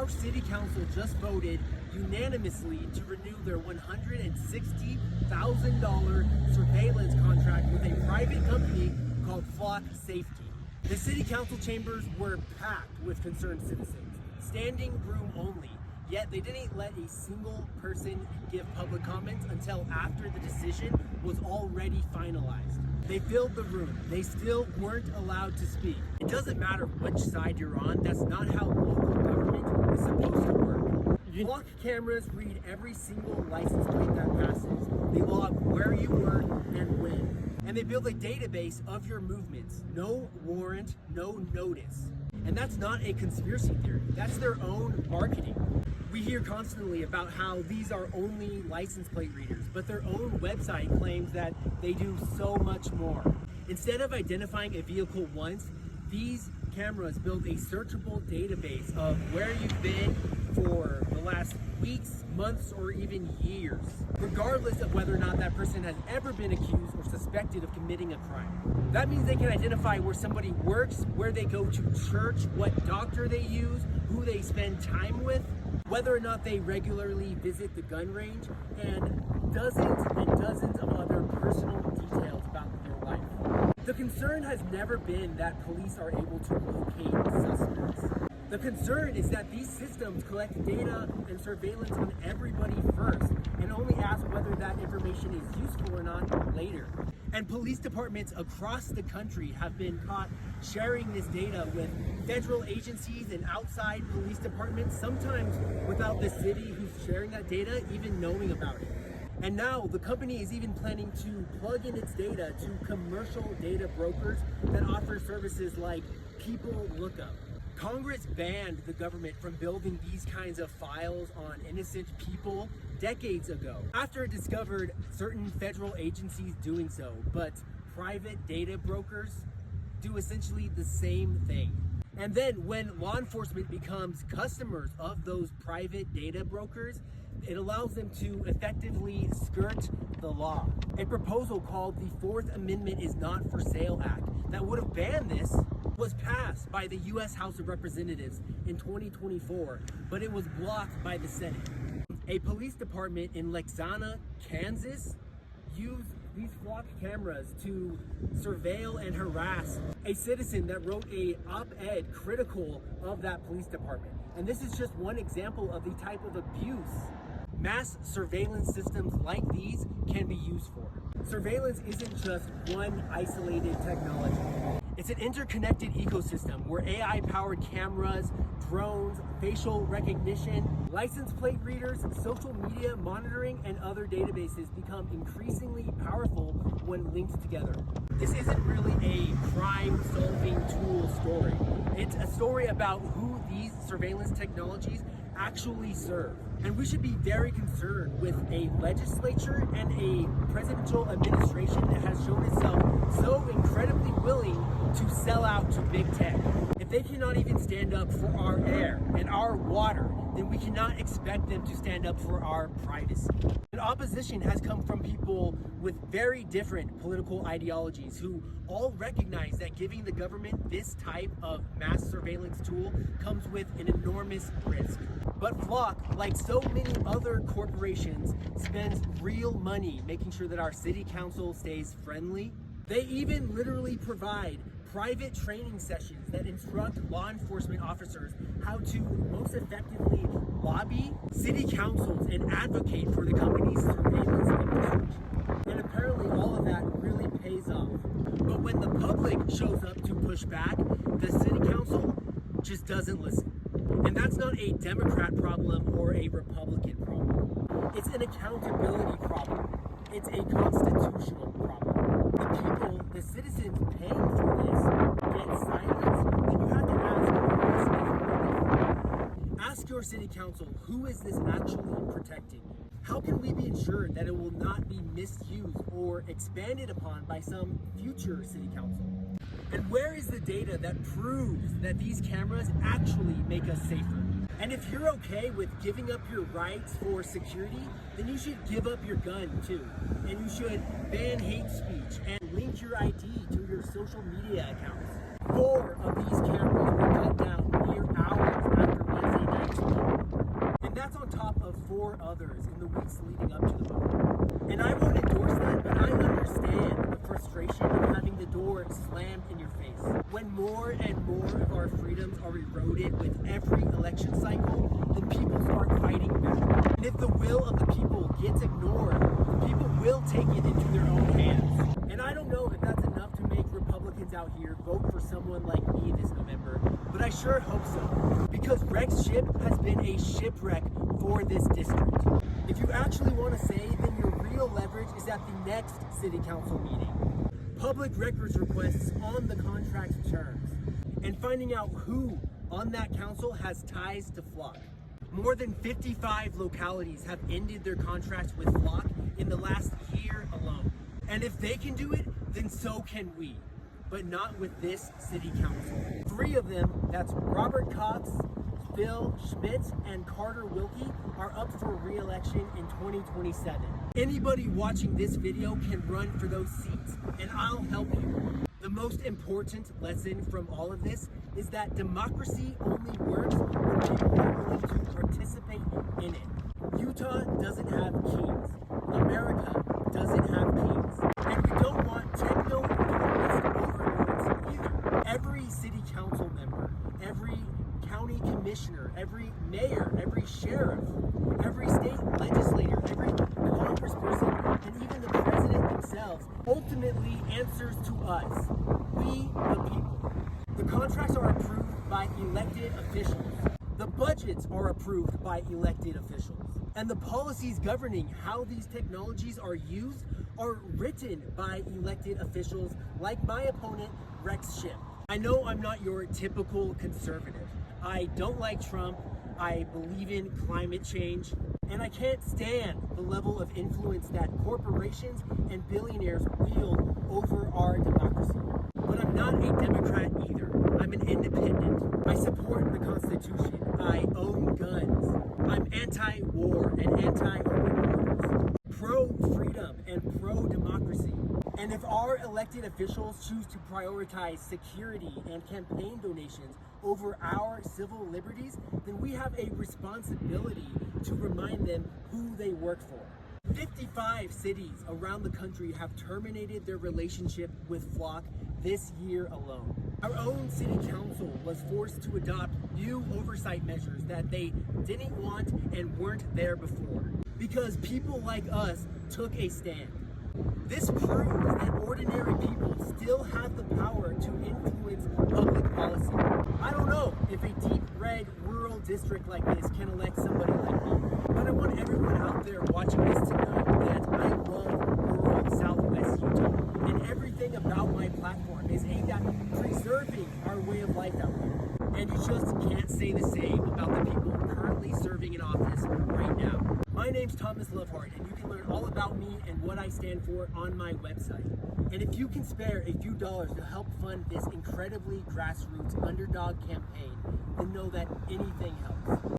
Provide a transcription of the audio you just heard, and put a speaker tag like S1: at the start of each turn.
S1: Our city council just voted unanimously to renew their $160,000 surveillance contract with a private company called Flock Safety. The city council chambers were packed with concerned citizens, standing room only, yet they didn't let a single person give public comments until after the decision was already finalized. They filled the room. They still weren't allowed to speak. It doesn't matter which side you're on. That's not how local government is supposed to work. Flock cameras read every single license plate that passes. They log where you were and when. And they build a database of your movements. No warrant, no notice. And that's not a conspiracy theory. That's their own marketing. We hear constantly about how these are only license plate readers, but their own website claims that they do so much more. Instead of identifying a vehicle once, these cameras build a searchable database of where you've been for the last weeks, months, or even years, regardless of whether or not that person has ever been accused or suspected of committing a crime. That means they can identify where somebody works, where they go to church, what doctor they use, who they spend time with, whether or not they regularly visit the gun range, and dozens of other personal details about their life. The concern has never been that police are able to locate suspects. The concern is that these systems collect data and surveillance on everybody first and only ask whether that information is useful or not later. And police departments across the country have been caught sharing this data with federal agencies and outside police departments, sometimes without the city who's sharing that data even knowing about it. And now the company is even planning to plug in its data to commercial data brokers that offer services like People Lookup. Congress banned the government from building these kinds of files on innocent people decades ago, after it discovered certain federal agencies doing so, but private data brokers do essentially the same thing. And then when law enforcement becomes customers of those private data brokers, it allows them to effectively skirt the law. A proposal called the Fourth Amendment is Not for Sale Act that would have banned this was passed by the U.S. House of Representatives in 2024, but it was blocked by the Senate. A police department in Lexana, Kansas, used these Flock cameras to surveil and harass a citizen that wrote a op-ed critical of that police department. And this is just one example of the type of abuse mass surveillance systems like these can be used for. Surveillance isn't just one isolated technology. It's an interconnected ecosystem where AI-powered cameras, drones, facial recognition, license plate readers, social media monitoring, and other databases become increasingly powerful when linked together. This isn't really a crime-solving tool story. It's a story about who these surveillance technologies actually serve. And we should be very concerned with a legislature and a presidential administration that has shown itself so incredibly willing to sell out to big tech. If they cannot even stand up for our air and our water, then we cannot expect them to stand up for our privacy. And opposition has come from people with very different political ideologies who all recognize that giving the government this type of mass surveillance tool comes with an enormous risk. But Flock, like so many other corporations, spends real money making sure that our city council stays friendly. They even literally provide private training sessions that instruct law enforcement officers how to most effectively lobby city councils and advocate for the company's surveillance infrastructure. And apparently all of that really pays off. But when the public shows up to push back, the city council just doesn't listen. And that's not a Democrat problem or a Republican problem. It's an accountability problem. It's a constitutional problem. The people, the citizens paying for this get silenced, then you have to ask your city council, who is this actually protecting? How can we be ensured that it will not be misused or expanded upon by some future city council? And where is the data that proves that these cameras actually make us safer? And if you're okay with giving up your rights for security, then you should give up your gun too. And you should ban hate speech and link your ID to your social media accounts. 4 of these cameras were cut down mere hours after Wednesday night's others in the weeks leading up to the vote. And I won't endorse that, but I understand the frustration of having the door slammed in your face. When more and more of our freedoms are eroded with every election cycle, then people start fighting back. And if the will of the people gets ignored, the people will take it into their own hands. And I don't know if that's enough to make Republicans out here vote for someone like me this November, but I sure hope so. Because Rex Shipp has been a shipwreck for this district. If you actually want to say, then your real leverage is at the next city council meeting. Public records requests on the contract terms, and finding out who on that council has ties to Flock. More than 55 localities have ended their contracts with Flock in the last year alone. And if they can do it, then so can we. But not with this city council. 3 of them, that's Robert Cox, Phil Schmidt, and Carter Wilkie, are up for re-election in 2027. Anybody watching this video can run for those seats, and I'll help you. The most important lesson from all of this is that democracy only works when people are willing to participate in it. Utah doesn't have kings. America doesn't have kings. And we don't want techno-economist overlords either. Every city council member, every county commissioner, every mayor, every sheriff, every state legislator, every congressperson, and even the president themselves ultimately answers to us, we the people. The contracts are approved by elected officials. The budgets are approved by elected officials. And the policies governing how these technologies are used are written by elected officials like my opponent, Rex Shipp. I know I'm not your typical conservative. I don't like Trump. I believe in climate change. And I can't stand the level of influence that corporations and billionaires wield over our democracy. But I'm not a Democrat either. I'm an independent. I support the Constitution. I own guns. I'm anti-war and anti-open borders. Pro-freedom and pro-democracy. And if our elected officials choose to prioritize security and campaign donations over our civil liberties, then we have a responsibility to remind them who they work for. 55 cities around the country have terminated their relationship with Flock this year alone. Our own city council was forced to adopt new oversight measures that they didn't want and weren't there before, because people like us took a stand. This proves that ordinary people still have the power to influence public policy. I don't know if a deep red rural district like this can elect somebody like me, but I want everyone out there watching this to know that I love rural Southwest Utah, and everything about my platform is aimed at preserving our way of life out here. And you just can't say the same about the people currently serving in office right now. My name's Thomas Loveheart, and you can learn all about me and what I stand for on my website. And if you can spare a few dollars to help fund this incredibly grassroots underdog campaign, then know that anything helps.